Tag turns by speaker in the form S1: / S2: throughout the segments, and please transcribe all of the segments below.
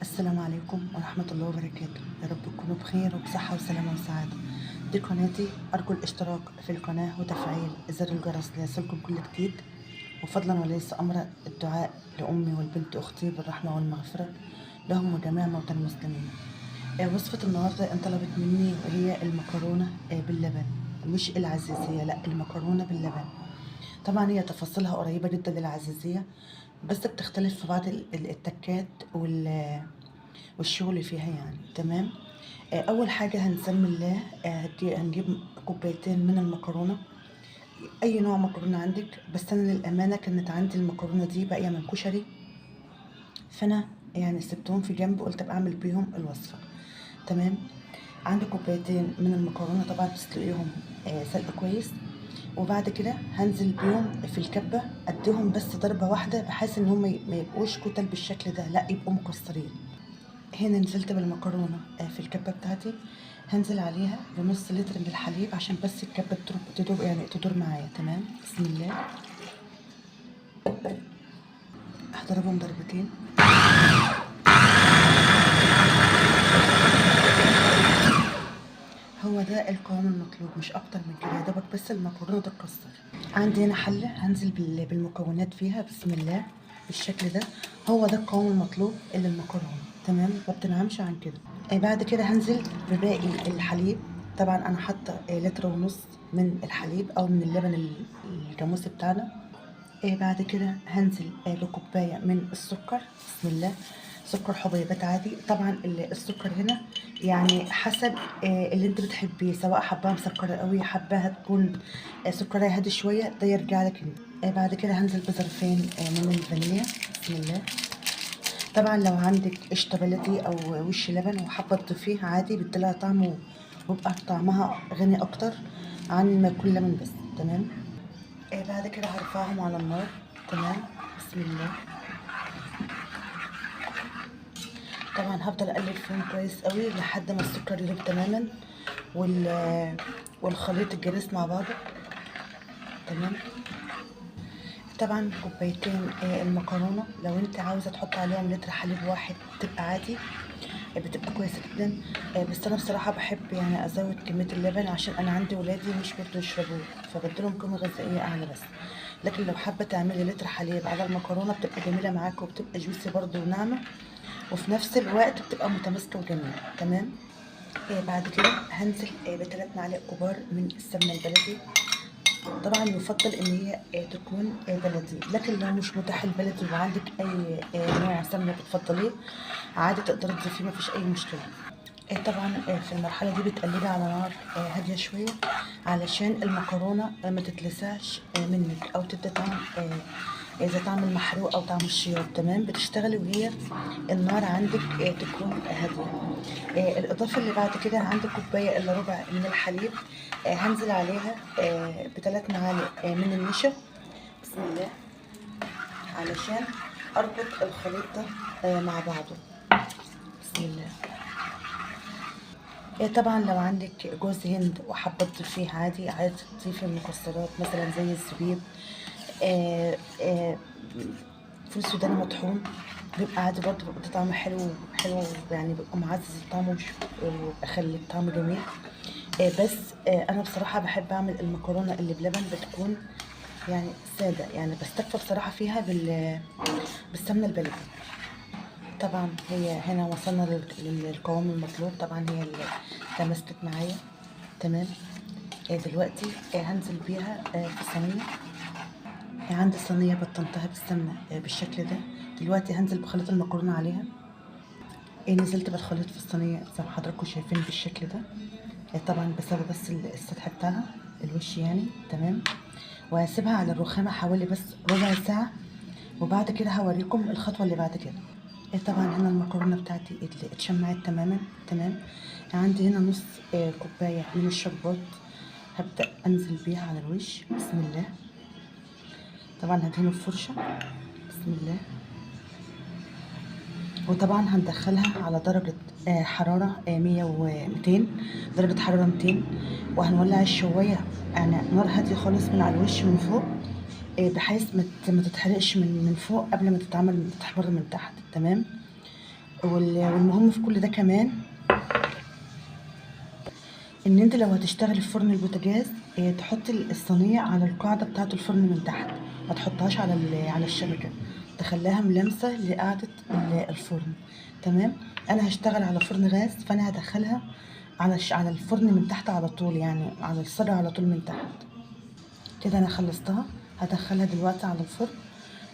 S1: السلام عليكم ورحمة الله وبركاته. يا رب تكونوا بخير وبصحة وسلامة وسعادة. دي قناتي، أرجو الاشتراك في القناة وتفعيل زر الجرس ليصلكم كل جديد، وفضلا وليس أمر الدعاء لأمي والبنت أختي بالرحمة والمغفرة لهم وجميع موتى المسلمين. وصفة النهاردة انطلبت مني وهي المكرونة باللبن، مش العزيزية، لا المكرونة باللبن. طبعا هي تفاصيلها قريبة جدا للعزيزية، بس بتختلف في بعض التكات والشغل فيها يعني. تمام. اول حاجه هنسمي الله. هنجيب كوبايتين من المكرونه، اي نوع مكرونه عندك، بس انا للامانه كانت عندي المكرونه دي باقيه من كشري، فانا يعني سبتهم في جنب، قلت ابقى اعمل بيهم الوصفه. تمام. عندي كوبايتين من المكرونه، طبعا تسلقيهم سلق كويس، وبعد كده هنزل بيهم في الكبه، اديهم بس ضربه واحده بحيث ان هم ما يبقوش كتل بالشكل ده، لا يبقوا مكسرين. هنا نزلت بالمكرونة في الكبة بتاعتي، هنزل عليها بنص لتر من الحليب عشان بس الكبة تدور يعني تدور معايا. تمام. بسم الله. هضربهم ضربتين. هو ده القوام المطلوب، مش اكتر من كده، يا دوبك بس المكرونة تتكسر. عندي هنا حلة هنزل بالمكونات فيها. بسم الله. بالشكل ده هو ده القوام المطلوب للمكرونة. تمام. ما بتنعمش عن كده. بعد كده هنزل بباقي الحليب. طبعا انا حاطه لتر ونص من الحليب او من اللبن الجاموسي بتاعنا. بعد كده هنزل بكوبايه من السكر. بسم الله. سكر حبيبات عادي. طبعا السكر هنا يعني حسب اللي انت بتحبيه، سواء حباها مسكره قوي، حباها تكون سكرها هادي شويه، ده يرجع لك انت. بعد كده هنزل بظرفين من الفانيليا. بسم الله. طبعا لو عندك قشطة بلدي او وش لبن وحابة تضيفيه عادي، بتديلها طعم ويبقى طعمها غني اكتر عن ما يكون لبن بس. تمام. بعد كده هرفعهم على النار. تمام. بسم الله. طبعا هفضل اقلب فيهم كويس قوي لحد ما السكر يدوب تماما والخليط يتجانس مع بعضه. تمام. طبعا كوبايتين المكرونه، لو انت عاوزه تحط عليهم لتر حليب واحد تبقى عادي، بتبقى كويسه جدا. بس انا بصراحه بحب يعني ازود كميه اللبن عشان انا عندي ولادي مش بيرضوا يشربوه، فبديلهم قيمه غذائيه اعلى بس. لكن لو حابه تعملي لتر حليب على المكرونه بتبقى جميله معاك، وبتبقى جوسي برضو وناعمه، وفي نفس الوقت بتبقى متماسكه وجميله. تمام. بعد كده هنزل بثلاث معالق كبار من السمنه البلدي. طبعا يفضل ان هي تكون بلدي، لكن لو مش متاح البلدي وعندك اي نوع سمنه بتفضليه عادي تقدري تضيفيه، مفيش اي مشكله. طبعا في المرحله دي بتقلبي على نار هاديه شويه، علشان المكرونه ما تتلسعش منك او تدي طعم اذا طعم المحروق او طعم الشياط. تمام. بتشتغلي وهي النار عندك تكون هاديه. الاضافه اللي بعد كده عندك كوبايه الا ربع من الحليب، هنزل عليها بثلاث معالق من النشا. بسم الله. علشان اربط الخليط ده مع بعضه. بسم الله. طبعا لو عندك جوز هند وحابه تضيفيه عادي، عايزه تضيفي المكسرات مثلا زي الزبيب، آه، آه، فول سوداني مطحون، بيبقى عادي برضه، بيبقى طعمه حلو حلو يعني، بيبقى معزز الطعم ويخلي الطعم جميل. بس انا بصراحه بحب اعمل المكرونه اللي بلبن، بتكون يعني ساده، يعني بستكفى بصراحه فيها بالسمنه البلدي. طبعا هي هنا وصلنا للقوام المطلوب. طبعا هي اللي تماسكت معايا. تمام. دلوقتي هنزل بيها في صينيه. عندي صينيه بطنتها بالسمنه بالشكل ده. دلوقتي هنزل بخليط المكرونه عليها. نزلت بالخليط في الصينيه زي ما حضراتكم شايفين بالشكل ده. طبعا بسبب بس السطح بتاعها، الوش يعني. تمام. وهسيبها على الرخامه حوالي بس ربع ساعه، وبعد كده هوريكم الخطوه اللي بعد كده. طبعا هنا المكرونه بتاعتي اللي اتشمعت تماما. تمام. عندي هنا نص كوبايه من الشربات، هبدا انزل بيها على الوش. بسم الله. طبعا هدهنه بفرشه. بسم الله. وطبعا هندخلها على درجة حرارة 100 و200، درجة حرارة 200، وهنولع الشواية يعني نار هادية خالص من على الوش من فوق، بحيث ما تتحرقش من فوق قبل ما تتعمل تتحمر من تحت. تمام. والمهم في كل ده كمان ان انت لو هتشتغلي في فرن البوتاجاز تحطي الصينيه على القاعده بتاعه الفرن من تحت، ما تحطهاش على على الشبكه، تخليها ملامسه لقاعده الفرن. تمام. انا هشتغل على فرن غاز، فانا هدخلها على على الفرن من تحت على طول، يعني على الصاجه على طول من تحت. كده انا خلصتها، هدخلها دلوقتي على الفرن،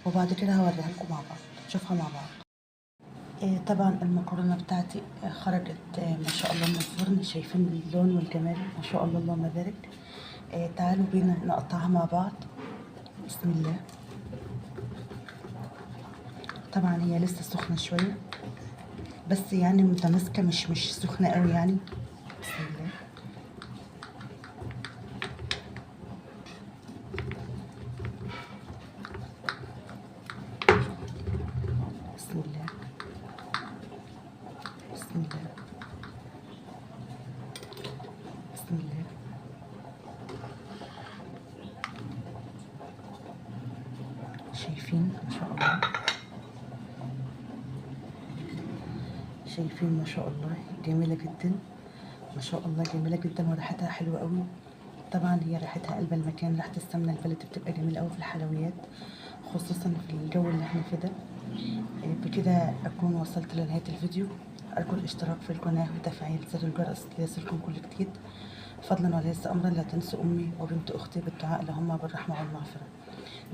S1: وبعد كده هوريها لكم مع بعض، نشوفها مع بعض. طبعا المكرونه بتاعتي خرجت ما شاء الله من الفرن، شايفين اللون والجمال ما شاء الله اللهم بارك. تعالوا بينا نقطعها مع بعض. بسم الله. طبعا هي لسه سخنه شويه، بس يعني متماسكه، مش سخنه قوي يعني. بسم الله. بسم الله. بسم الله. بسم الله. شايفين ما شاء الله، شايفين ما شاء الله جميلة جدا، ما شاء الله جميلة جدا، وريحتها حلوة قوي. طبعا هي ريحتها قلب المكان، ريحة السمنة البلدي بتبقى جميلة قوي في الحلويات، خصوصا في الجو اللي احنا فيه ده. بكده اكون وصلت لنهاية الفيديو. ارجو الاشتراك في القناة وتفعيل زر الجرس ليصلكم كل جديد. فضلا وليس امرا لا تنسوا امي وبنت اختي بالدعاء لهما بالرحمة والمغفرة.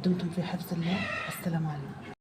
S1: دمتم في حفظ الله. السلام عليكم.